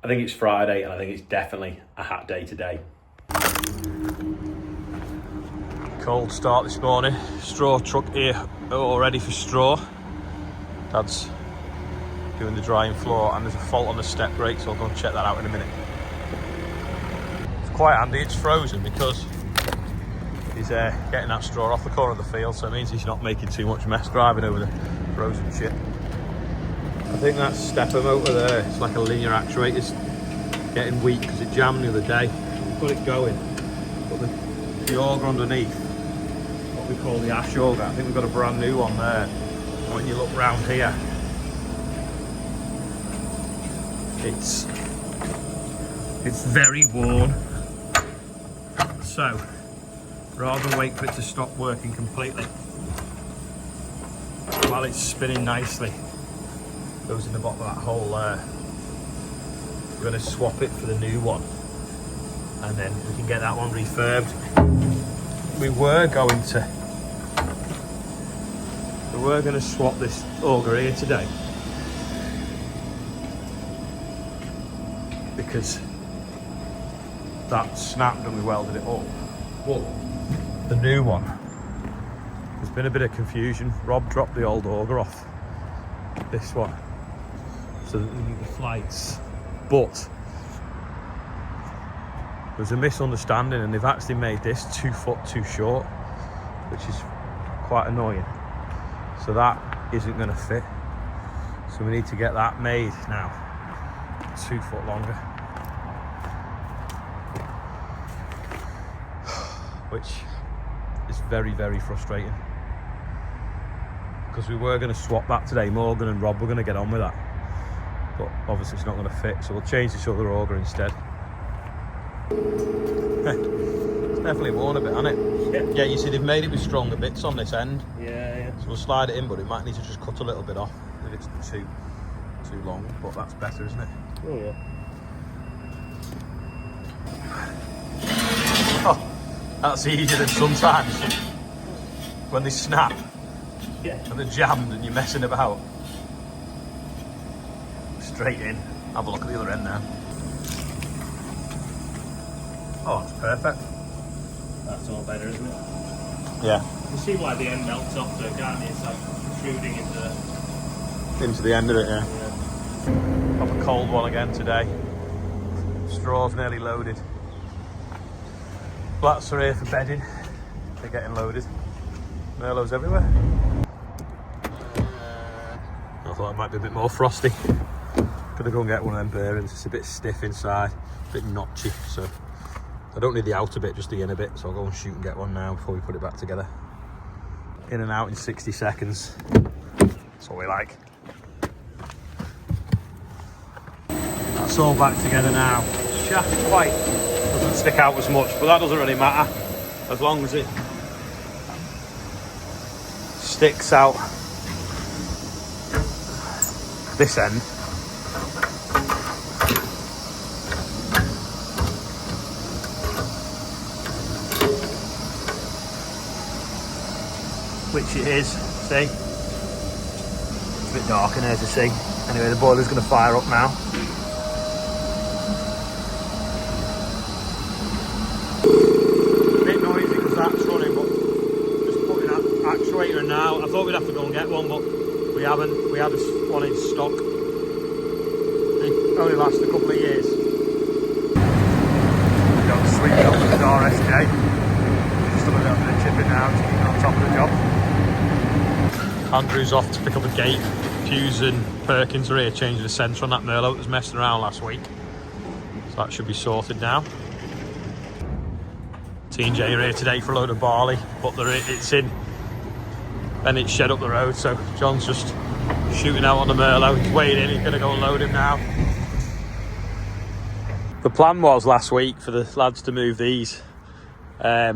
I think it's Friday and I think it's definitely a hat day today. Cold start this morning. Straw truck here all ready for straw. Dad's doing the drying floor and there's a fault on the step brake, so I'll go and check that out in a minute. It's quite handy, it's frozen because he's getting that straw off the corner of the field, so it means he's not making too much mess driving over the frozen shit. I think that stepper motor there, it's like a linear actuator, it's getting weak because it jammed the other day. We've got it going, but the auger underneath, what we call the ash auger, I think we've got a brand new one there. And when you look round here, it's very worn. So rather than wait for it to stop working completely, while it's spinning nicely, goes in the bottom of that hole there. We're going to swap it for the new one, and then we can get that one refurbed. We were going to swap this auger here today because that snapped and we welded it up. But the new one, there's been a bit of confusion. Rob dropped the old auger off this one so that we need the flights, but there's a misunderstanding and they've actually made this 2 foot too short, which is quite annoying. So that isn't going to fit, so we need to get that made now 2 foot longer, which is very, very frustrating because we were going to swap that today. Morgan and Rob were going to get on with that, but obviously it's not going to fit, so we'll change this other auger instead. It's definitely worn a bit, hasn't it? Yeah, you see they've made it with stronger bits on this end. Yeah. So we'll slide it in, but it might need to just cut a little bit off if it's too long, but that's better, isn't it? Oh yeah. Oh, that's easier than sometimes when they snap. Yeah. And they're jammed and you're messing about. Straight in. Have a look at the other end now. Oh, it's perfect. That's all better, isn't it? Yeah. You see why the end melts off though, can't you? It's like protruding Into the end of it, yeah. Have a cold one again today. Straw's nearly loaded. Flats are here for bedding. They're getting loaded. Merlots everywhere. I thought it might be a bit more frosty. Gonna go and get one of them bearings. It's a bit stiff inside, a bit notchy, so I don't need the outer bit, just the inner bit, so I'll go and shoot and get one now before we put it back together. In and out in 60 seconds. That's what we like. That's all back together now. Shaft quite doesn't stick out as much, but that doesn't really matter as long as it sticks out this end. Which it is, see? It's a bit dark in here to see. Anyway, the boiler's going to fire up now. A bit noisy because that's running, but just putting that actuator in now. I thought we'd have to go and get one, but we haven't. We had one in stock. It only lasts a couple of years. We got sweeping up with the RSJ. Just done a little bit of chipping now to keep on top of the job. Andrew's off to pick up a gate. Hughes and Perkins are here changing the sensor on that Merlot that was messing around last week. So that should be sorted now. T&J are here today for a load of barley, but it's in Bennett's shed up the road, so John's just shooting out on the Merlot. He's weighed in, he's going to go and load him now. The plan was last week for the lads to move these, but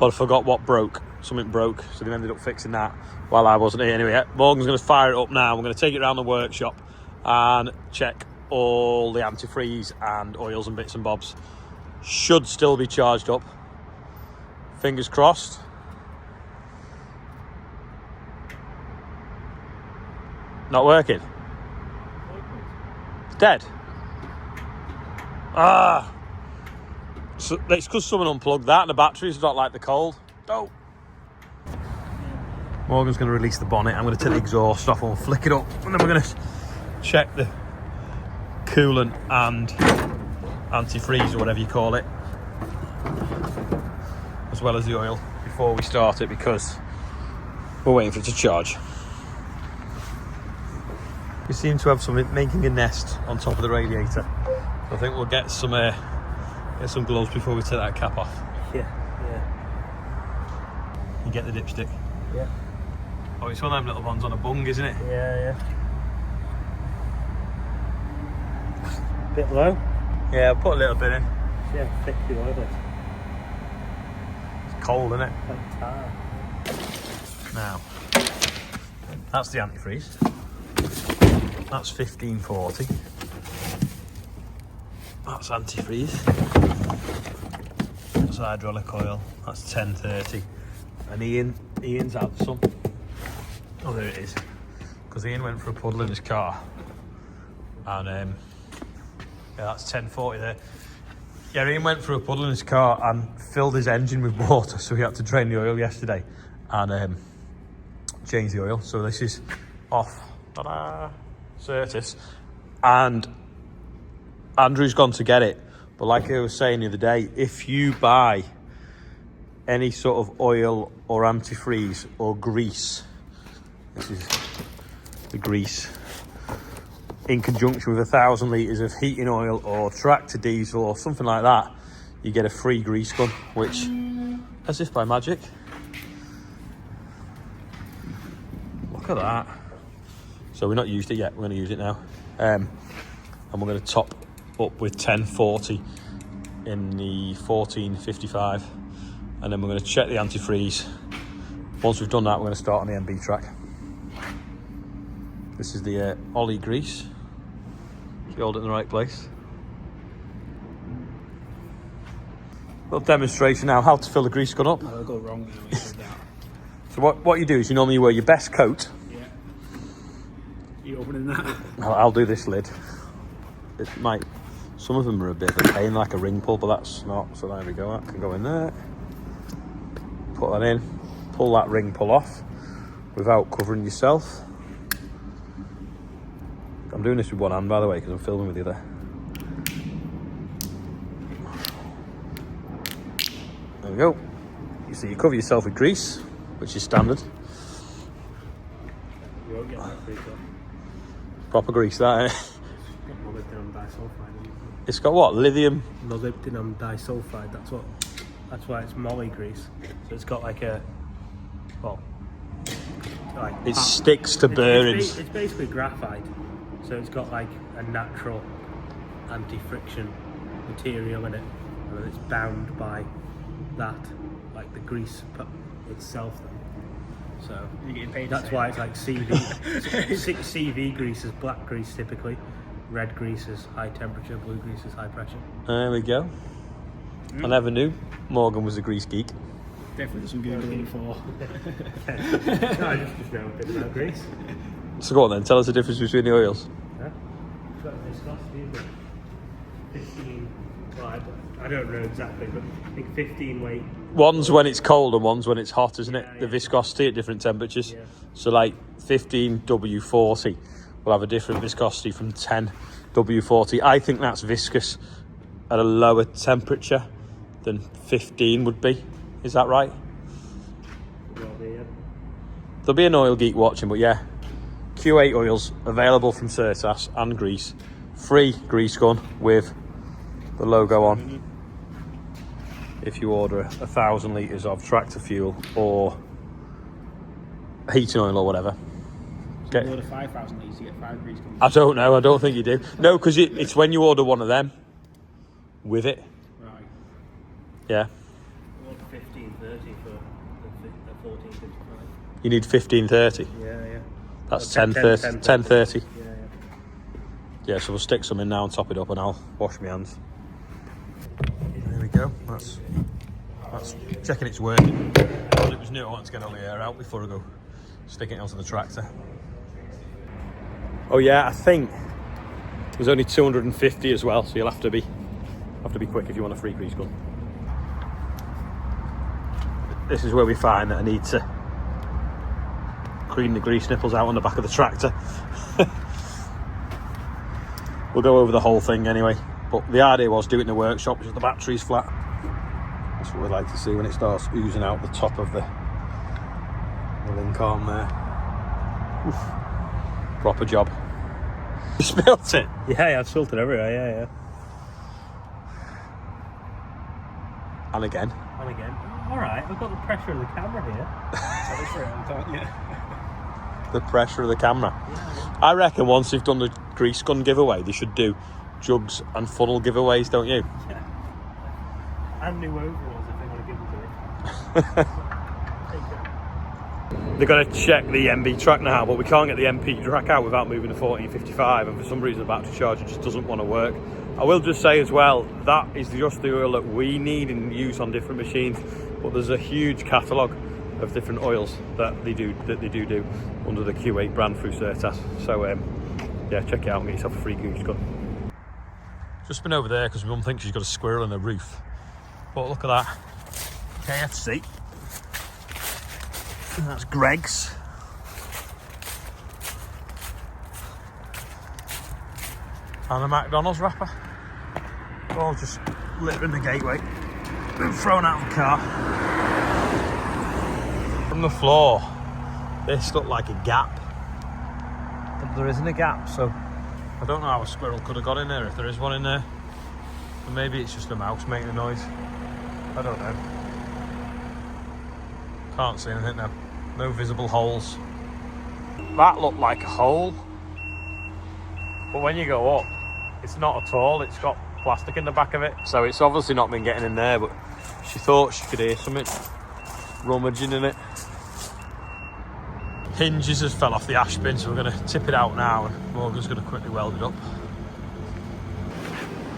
I forgot what broke. Something broke, so they ended up fixing that while I wasn't here. Anyway, Morgan's going to fire it up now. We're going to take it around the workshop and check all the antifreeze and oils and bits and bobs. Should still be charged up. Fingers crossed. Not working. It's dead. Ah! So, it's because someone unplugged that and the batteries don't like the cold. Oh! Morgan's going to release the bonnet. I'm going to take the exhaust off and we'll flick it up. And then we're going to check the coolant and antifreeze or whatever you call it, as well as the oil, before we start it, because we're waiting for it to charge. We seem to have something making a nest on top of the radiator. So I think we'll get some gloves before we take that cap off. Yeah. You get the dipstick? Yeah. Oh, it's one of them little ones on a bung, isn't it? Yeah. Bit low? Yeah, I'll put a little bit in. Yeah, thick the oil is. It's cold, isn't it? Like tar. Now, that's the antifreeze. That's 1540. That's antifreeze. That's hydraulic oil. That's 1030. And Ian's had some. Oh, there it is. Because Ian went for a puddle in his car. And yeah, that's 1040 there. Yeah, Ian went for a puddle in his car and filled his engine with water, so he had to drain the oil yesterday and change the oil. So this is off. Ta-da! Certas. And Andrew's gone to get it, but like I was saying the other day, if you buy any sort of oil or antifreeze or grease, this is the grease, in conjunction with 1,000 litres of heating oil or tractor diesel or something like that, you get a free grease gun, which, as if by magic, look at that. So we've not used it yet, we're going to use it now. And we're going to top up with 1040 in the 1455, and then we're going to check the antifreeze. Once we've done that, we're going to start on the MB track. This is the Olly grease. So you hold it in the right place. Little demonstration now how to fill the grease gun up. I'll go wrong now with that. So what you do is you normally wear your best coat. Yeah. You opening that? I'll do this lid. It might. Some of them are a bit of a pain, like a ring pull, but that's not. So there we go. That can go in there. Put that in. Pull that ring pull off without covering yourself. I'm doing this with one hand, by the way, because I'm filming with the other. There we go. So you cover yourself with grease, which is standard. You won't get that free though. Proper grease, that, eh? Molybdenum disulfide. It's got what? Lithium? Molybdenum disulfide, that's why it's molly grease. So it's got like a, well, like It sticks to bearings. It's basically graphite. So it's got like a natural anti-friction material in it, and then it's bound by that, like the grease itself then. So You're getting paid. that's why it's like CV. CV grease is black grease typically, red grease is high temperature, blue grease is high pressure. There we go. I never knew Morgan was a grease geek. Definitely done some Googling before. No, I just know a bit about grease. So go on then, tell us the difference between the oils. Huh? It's got viscosity, is it? 15, well, I don't know exactly, but I think 15 weight. One's when it's cold and one's when it's hot, isn't it? Yeah, The yeah. viscosity at different temperatures. Yeah. So like 15W40 will have a different viscosity from 10W40. I think that's viscous at a lower temperature than 15 would be. Is that right? Well, yeah. There'll be an oil geek watching, but yeah. Q8 oils available from Certas and grease. Free grease gun with the logo on. If you order 1,000 litres of tractor fuel or heating oil or whatever. You order 5,000 litres, you get 5 grease guns. I don't know, I don't think you do. No, because it's when you order one of them with it. Right. Yeah. I want 1530 for the 1455. You need 1530. Yeah. That's 10:30. 1030. Yeah. Yeah, so we'll stick some in now and top it up and I'll wash my hands. There we go. That's checking it's working. Well, it was new. I wanted to get all the air out before I go sticking it onto the tractor. Oh yeah, I think there's only 250 as well, so you'll have to be Have to be quick if you want a free grease gun. This is where we find that I need to clean the grease nipples out on the back of the tractor. We'll go over the whole thing anyway, but the idea was do it in the workshop because the battery's flat. That's what we'd like to see when it starts oozing out the top of the link arm there. Oof. Proper job. You spilt it? Yeah, I've spilt it everywhere, yeah. And again. And again. Alright, I've got the pressure of the camera here. The pressure of the camera. Yeah. I reckon once they've done the grease gun giveaway, they should do jugs and funnel giveaways, don't you? Yeah. And new overalls if they want to give them to me. They're going to check the MB track now, but we can't get the MP track out without moving the 1455, and for some reason the battery charger just doesn't want to work. I will just say as well, that is just the oil that we need and use on different machines, but there's a huge catalogue of different oils that they do under the Q8 brand through Certas. So yeah, check it out and get yourself a free goose gun. Just been over there because my mum thinks she's got a squirrel on the roof, but look at that KFC. That's Greg's. And a McDonald's wrapper. All just littering the gateway. Been thrown out of the car. From the floor, this looked like a gap. But there isn't a gap, so I don't know how a squirrel could have got in there if there is one in there. Or maybe it's just a mouse making a noise. I don't know. Can't see anything now. No visible holes. That looked like a hole. But when you go up, it's not at all. It's got plastic in the back of it. So it's obviously not been getting in there, but she thought she could hear something rummaging in it. Hinges has fell off the ash bin, so we're going to tip it out now and Morgan's going to quickly weld it up.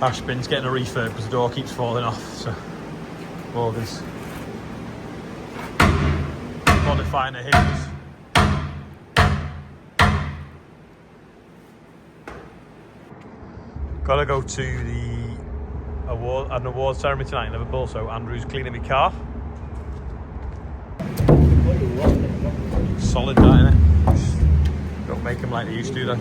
Ash bin's getting a refurb because the door keeps falling off, so Morgan's modifying the hinges. Gotta go to an award ceremony tonight in Liverpool, so Andrew's cleaning my car. Solid that, innit? Don't make them like they used to, though.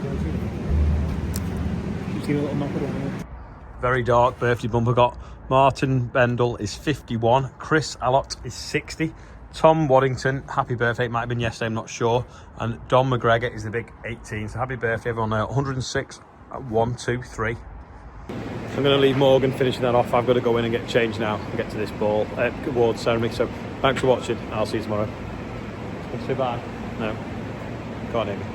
Very dark birthday bumper got. Martin Bendel is 51, Chris Allott is 60, Tom Waddington, happy birthday, it might have been yesterday, I'm not sure, and Don McGregor is the big 18, so happy birthday everyone there. 106 at 1, 2, 3. So I'm going to leave Morgan finishing that off. I've got to go in and get changed now and get to this award ceremony. So thanks for watching. I'll see you tomorrow. Say bye. No, can't hear me.